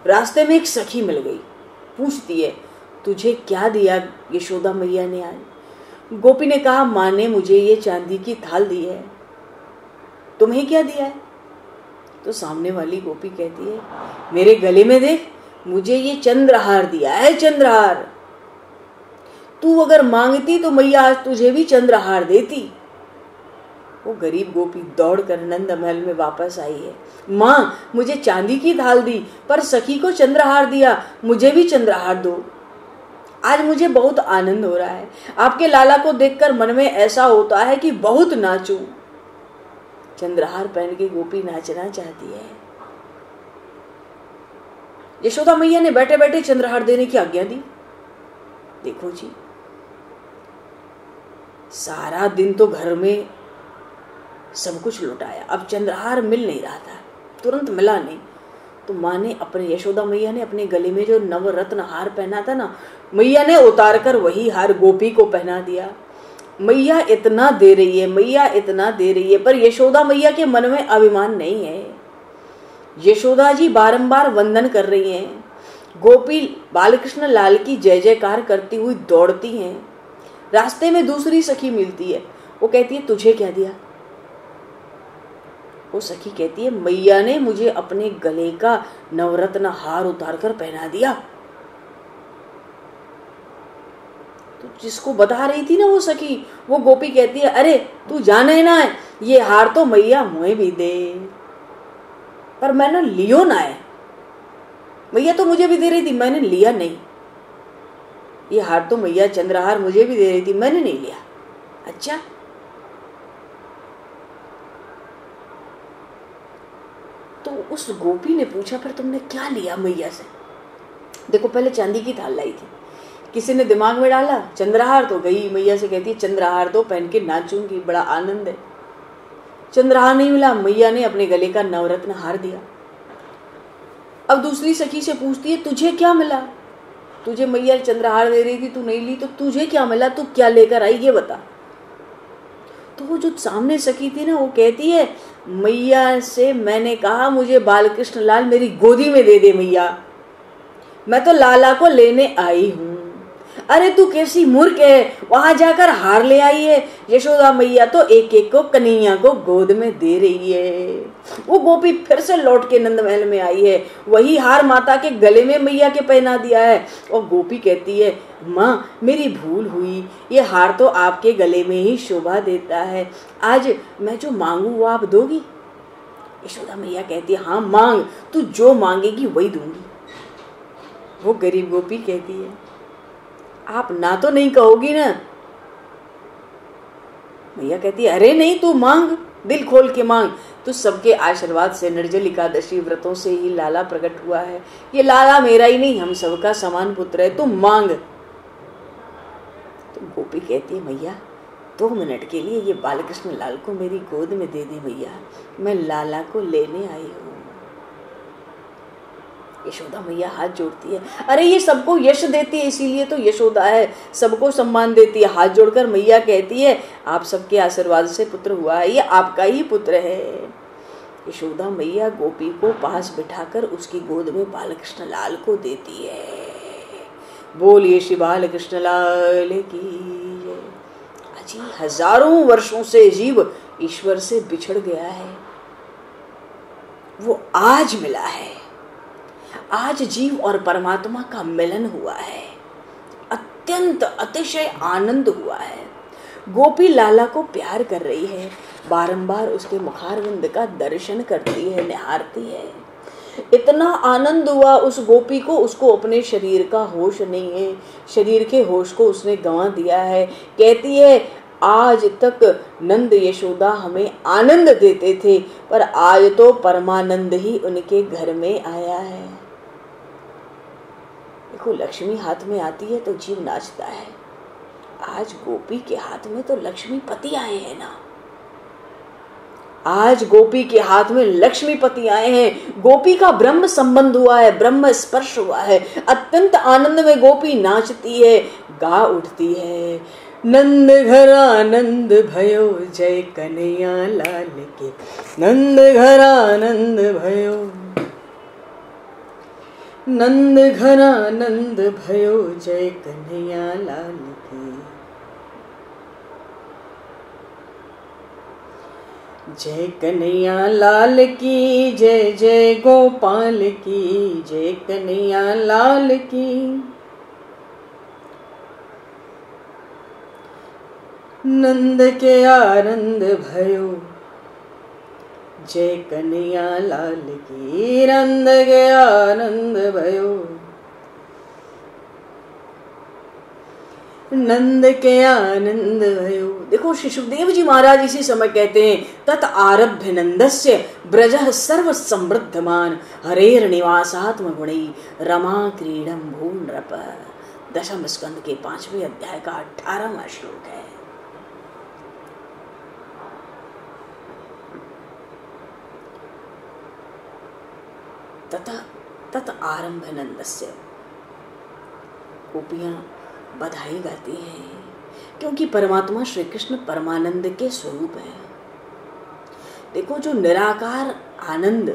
रास्ते में एक सखी मिल गई, पूछती है तुझे क्या दिया यशोदा मैया ने आज। गोपी ने कहा माँ ने मुझे ये चांदी की थाल दी है, तुम्हें क्या दिया है। तो सामने वाली गोपी कहती है मेरे गले में देख, मुझे ये चंद्रहार दिया है, चंद्रहार। तू अगर मांगती तो मैया आज तुझे भी चंद्रहार देती। वो गरीब गोपी दौड़कर नंद महल में वापस आई है। माँ मुझे चांदी की थाल दी, पर सखी को चंद्रहार दिया, मुझे भी चंद्रहार दो। आज मुझे बहुत आनंद हो रहा है, आपके लाला को देखकर मन में ऐसा होता है कि बहुत नाचूं। चंद्रहार पहन के गोपी नाचना चाहती है। यशोदा मैया ने बैठे बैठे चंद्रहार देने की आज्ञा दी। देखो जी, सारा दिन तो घर में सब कुछ लुटाया, अब चंद्रहार मिल नहीं रहा था, तुरंत मिला नहीं। तो माँ ने अपने, यशोदा मैया ने अपने गले में जो नवरत्न हार पहना था ना, मैया ने उतार कर वही हार गोपी को पहना दिया। मैया इतना दे रही है, मैया इतना दे रही है, पर यशोदा मैया के मन में अभिमान नहीं है। यशोदा जी बारंबार वंदन कर रही हैं। गोपी बालकृष्ण लाल की जय जयकार करती हुई दौड़ती हैं। रास्ते में दूसरी सखी मिलती है, वो कहती है तुझे क्या दिया। वो सखी कहती है मैया ने मुझे अपने गले का नवरत्न हार उतार कर पहना दिया। तो जिसको बता रही थी ना वो सखी, वो गोपी कहती है अरे तू जाने ना है, ये हार तो मैया मुझे भी दे, पर मैंने लियो ना है। मैया तो मुझे भी दे रही थी, मैंने लिया नहीं। ये हार तो मैया चंद्रहार मुझे भी दे रही थी, मैंने नहीं लिया। अच्छा, तो उस गोपी ने पूछा फिर तुमने क्या लिया मैया से। देखो पहले चांदी की थाल लाई थी, किसी ने दिमाग में डाला चंद्रहार, तो गई मैया से कहती है चंद्रहार दो, पहन के नाचूंगी, बड़ा आनंद है। चंद्रहार नहीं मिला, मैया ने अपने गले का नवरत्न हार दिया। अब दूसरी सखी से पूछती है तुझे क्या मिला, तुझे मैया चंद्रहार दे रही थी, तू नहीं ली, तो तुझे क्या मिला, तू क्या लेकर आई ये बता। तो वो जो सामने सखी थी ना, वो कहती है मैया से मैंने कहा मुझे बालकृष्ण लाल मेरी गोदी में दे दे मैया, मैं तो लाला को लेने आई हूँ। अरे तू कैसी मूर्ख है, वहां जाकर हार ले आई है। यशोदा मैया तो एक एक को कन्हैया को गोद में दे रही है। वो गोपी फिर से लौट के नंद महल में आई है, वही हार माता के गले में मैया के पहना दिया है। और गोपी कहती है माँ मेरी भूल हुई, ये हार तो आपके गले में ही शोभा देता है, आज मैं जो मांगू वो आप दोगी। यशोदा मैया कहती है हाँ मांग, तू जो मांगेगी वही दूंगी। वो गरीब गोपी कहती है आप ना तो नहीं कहोगी ना। मैया कहती है अरे नहीं, तू मांग, दिल खोल के मांग। तो सबके आशीर्वाद से निर्जल एकादशी व्रतों से ही लाला प्रकट हुआ है। ये लाला मेरा ही नहीं, हम सबका समान पुत्र है, तू मांग। तो गोपी कहती है मैया 2 मिनट के लिए ये बालकृष्ण लाल को मेरी गोद में दे दे मैया, मैं लाला को लेने आई हूँ। यशोदा मैया हाथ जोड़ती है, अरे ये सबको यश देती है इसीलिए तो यशोदा है, सबको सम्मान देती है। हाथ जोड़कर मैया कहती है आप सबके आशीर्वाद से पुत्र हुआ है, ये आपका ही पुत्र है। यशोदा मैया गोपी को पास बिठाकर उसकी गोद में बालकृष्ण लाल को देती है। बोलिए श्री बालकृष्ण लाल की। अजी हजारों वर्षों से जीव ईश्वर से बिछड़ गया है, वो आज मिला है। आज जीव और परमात्मा का मिलन हुआ है, अत्यंत अतिशय आनंद हुआ है। गोपी लाला को प्यार कर रही है, बारंबार उसके मुखारविंद का दर्शन करती है, निहारती है। इतना आनंद हुआ उस गोपी को, उसको अपने शरीर का होश नहीं है, शरीर के होश को उसने गंवा दिया है। कहती है आज तक नंद यशोदा हमें आनंद देते थे, पर आज तो परमानंद ही उनके घर में आया है। देखो लक्ष्मी हाथ में आती है तो जीव नाचता है। आज गोपी के हाथ में तो लक्ष्मीपति आए हैं ना, आज गोपी के हाथ में लक्ष्मीपति आए हैं। गोपी का ब्रह्म संबंध हुआ है, ब्रह्म स्पर्श हुआ है। अत्यंत आनंद में गोपी नाचती है, गा उठती है। नंद घर आनंद भयो जय कन्हैया लाल के, नंद घर आनंद भयो, नंद घर आनंद भयो जय कन्हैया लाल की, जय कन्हैया लाल की, जय जय गोपाल की, जय कन्हैया लाल की। नंद के आनंद भयो जय कन्हैया लाल की, नंद के आनंद भयो, नंद के आनंद भयो। देखो श्री सुखदेव जी महाराज इसी समय कहते हैं तत आरभ्य नंदस्य ब्रजः सर्व समृद्धमान, हरेर निवासात्म गुणी रमा क्रीडम भू नृप। दशम स्कंद के 5वें अध्याय का 18वां श्लोक है। तत आरंभ नंदस्य, गोपियां बधाई गाती हैं क्योंकि परमात्मा श्री कृष्ण परमानंद के स्वरूप है। देखो जो निराकार आनंद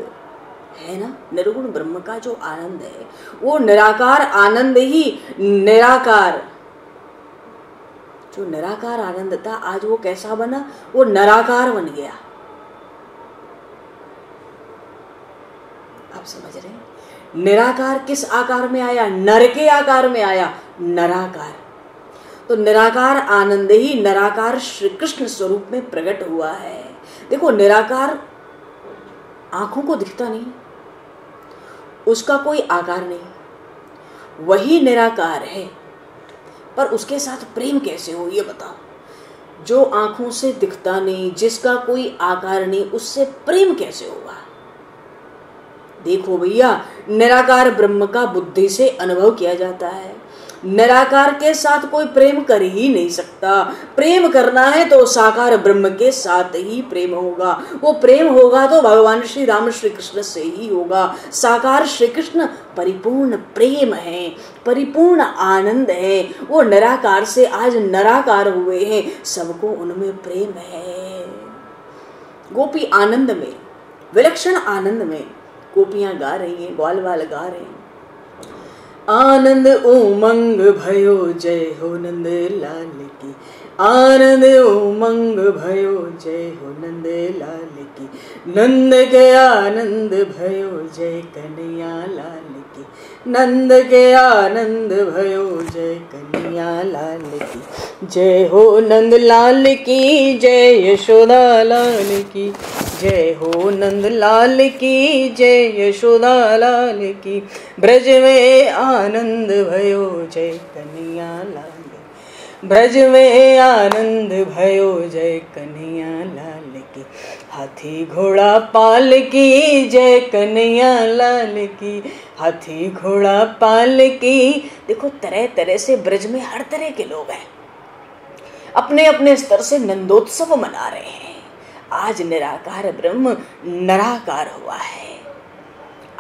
है ना, निर्गुण ब्रह्म का जो आनंद है, वो निराकार आनंद ही निराकार, जो निराकार आनंद था आज वो कैसा बना, वो निराकार बन गया। आप समझ रहे हैं? निराकार किस आकार में आया? नर के आकार में आया, नराकार। तो निराकार आनंद ही निराकार श्री कृष्ण स्वरूप में प्रकट हुआ है। देखो निराकार आंखों को दिखता नहीं, उसका कोई आकार नहीं, वही निराकार है, पर उसके साथ प्रेम कैसे हो ये बताओ। जो आंखों से दिखता नहीं, जिसका कोई आकार नहीं, उससे प्रेम कैसे होगा? देखो भैया, निराकार ब्रह्म का बुद्धि से अनुभव किया जाता है। निराकार के साथ कोई प्रेम कर ही नहीं सकता। प्रेम करना है तो साकार ब्रह्म के साथ ही प्रेम होगा। वो प्रेम होगा तो भगवान श्री राम श्री कृष्ण से ही होगा। साकार श्री कृष्ण परिपूर्ण प्रेम है, परिपूर्ण आनंद है। वो निराकार से आज निराकार हुए हैं, सबको उनमें प्रेम है। गोपी आनंद में, विलक्षण आनंद में गोपियां गा रही हैं, ग्वाल वाल गा रहे हैं। आनंद उमंग भयो जय हो नंद लाल की, आनंद उमंग भयो जय हो नंद लाल की, नंद के आनंद भयो जय कन्हैया लाल की, नंद के आनंद भयो जय कन्हैया लाल की, जय हो नंद लाल की, जय यशोदा लाल की, जय हो नंद लाल की, जय यशोदा लाल की, ब्रज में आनंद भयो जय कन्हैया लाल, ब्रज में आनंद भयो जय कन्हैया लाल की, हाथी घोड़ा पाल की जय कन्हैया लाल की, हाथी घोड़ा पाल की। देखो तरह तरह से ब्रज में हर तरह के लोग हैं, अपने अपने स्तर से नंदोत्सव मना रहे हैं। आज निराकार ब्रह्म निराकार हुआ है,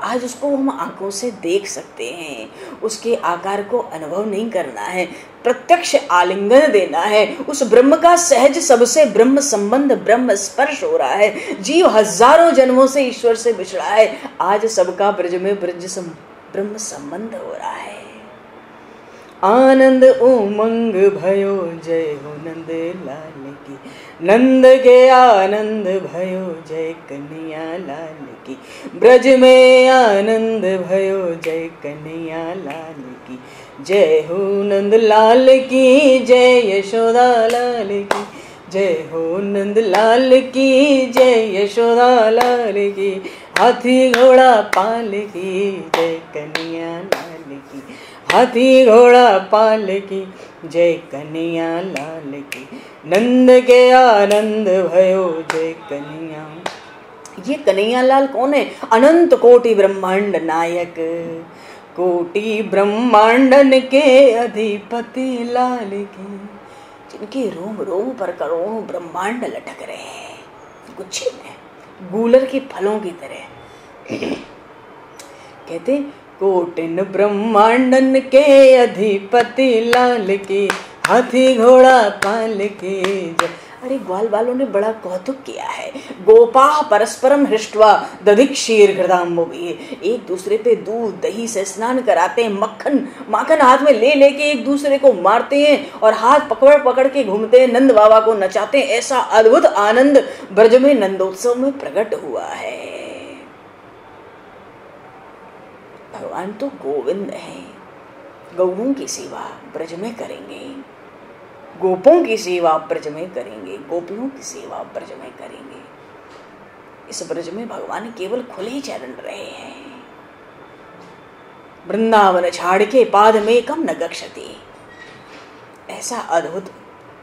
आज उसको हम आंखों से देख सकते हैं। उसके आकार को अनुभव नहीं करना है, प्रत्यक्ष आलिंगन देना है। उस ब्रह्म का सहज सबसे ब्रह्म संबंध, ब्रह्म स्पर्श हो रहा है। जीव हजारों जन्मों से ईश्वर से बिछड़ा है, आज सबका ब्रज में ब्रह्म संबंध हो रहा है। आनंद उमंग भयो जय हो नंद लाल की, नंद के आनंद भयो जय कन्हैया लाल की, ब्रज में आनंद भयो जय कन्हैया लाल की, जय हो नंद लाल की, जय यशोदा लाल की, जय हो नंद लाल की, जय यशोदा लाल की, हाथी घोड़ा पाल की जय कन्हैया लाल की, हाथी घोड़ा पाल की जय कन्हैया लाल की, नंद के आनंद भयो जय कन्हैया। ये कन्हैया लाल कौन है? अनंत कोटि ब्रह्मांड नायक, कोटि ब्रह्मांडन के अधिपति लाल की, जिनके रोम रोम पर करोड़ों ब्रह्मांड लटक रहे हैं गुच्छे में गूलर के फलों की तरह। कहते कोटिन ब्रह्मांडन के अधिपति लाल की, हाथी घोड़ा पाल के जय। अरे ग्वाल वालों ने बड़ा कौतुक किया है। गोपा परस्परम हृष्टवा दधिक्षीर हृदय, एक दूसरे पे दूध दही से स्नान कराते हैं, मक्खन माखन हाथ में ले लेके एक दूसरे को मारते हैं और हाथ पकड़ पकड़ के घूमते हैं, नंद बाबा को नचाते हैं। ऐसा अद्भुत आनंद ब्रज में नंदोत्सव में प्रकट हुआ है। भगवान तो गोविंद है, गौओं की सेवा ब्रज में करेंगे, गोपों की सेवा ब्रज में करेंगे, गोपियों की सेवा ब्रज में करेंगे। इस ब्रज में भगवान केवल खुले चरण रहे हैं। वृंदावन छाड़ के पाद में कम न गक्षति, ऐसा अद्भुत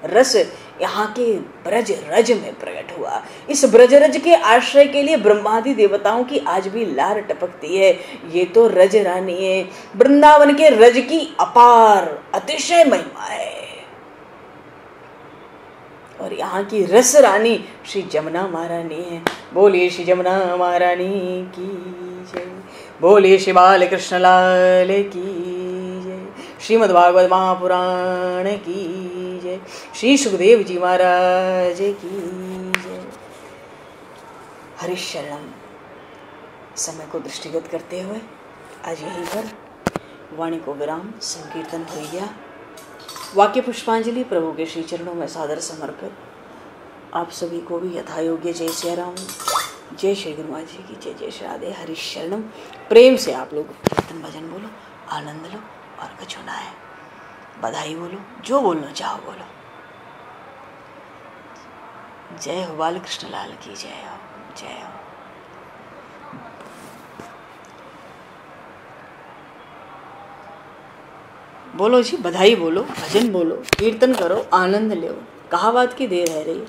रस यहाँ के ब्रज रज में प्रकट हुआ। इस ब्रज रज के आश्रय के लिए ब्रह्मादि देवताओं की आज भी लार टपकती है। ये तो रज रानी है, वृंदावन के रज की अपार अतिशय महिमा है। और यहाँ की रस रानी श्री जमुना महारानी है। बोलिए श्री जमुना महारानी की जय, बोलिए श्री बाल कृष्ण लाल की जय, श्रीमद् भागवत महापुराण की जय, श्री सुखदेव जी महाराज की जय। हरिशरणम। समय को दृष्टिगत करते हुए आज यहीं पर वाणी को विराम। संकीर्तन हो गया। वाक्य पुष्पांजलि प्रभु के श्री चरणों में सादर समर्पित। आप सभी को भी यथा योग्य जय सिया राम, जय श्री गुरुमा जी की जय, जय श्री राधे। हरिशरणम। प्रेम से आप लोग कीर्तन भजन बोलो, आनंद लो और कुछ होना है बधाई बोलो, जो बोलना चाहो बोलो। जय हो बाल कृष्ण लाल की जय हो, जय हो। बोलो जी, बधाई बोलो, भजन बोलो, कीर्तन करो, आनंद लो। कहा बात की देर है रही।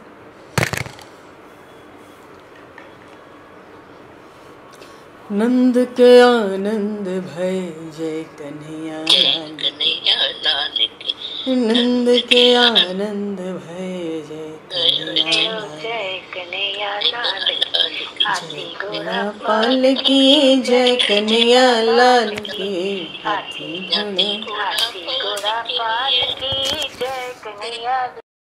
नंद के आनंद भय जय कन्हैया लाल की। नंद के आनंद भय जय कन्हैया लाल की। जय गोपाल की जय कन्हैया लाल की। हाथी घोड़ा पाल की जय कन्हैया।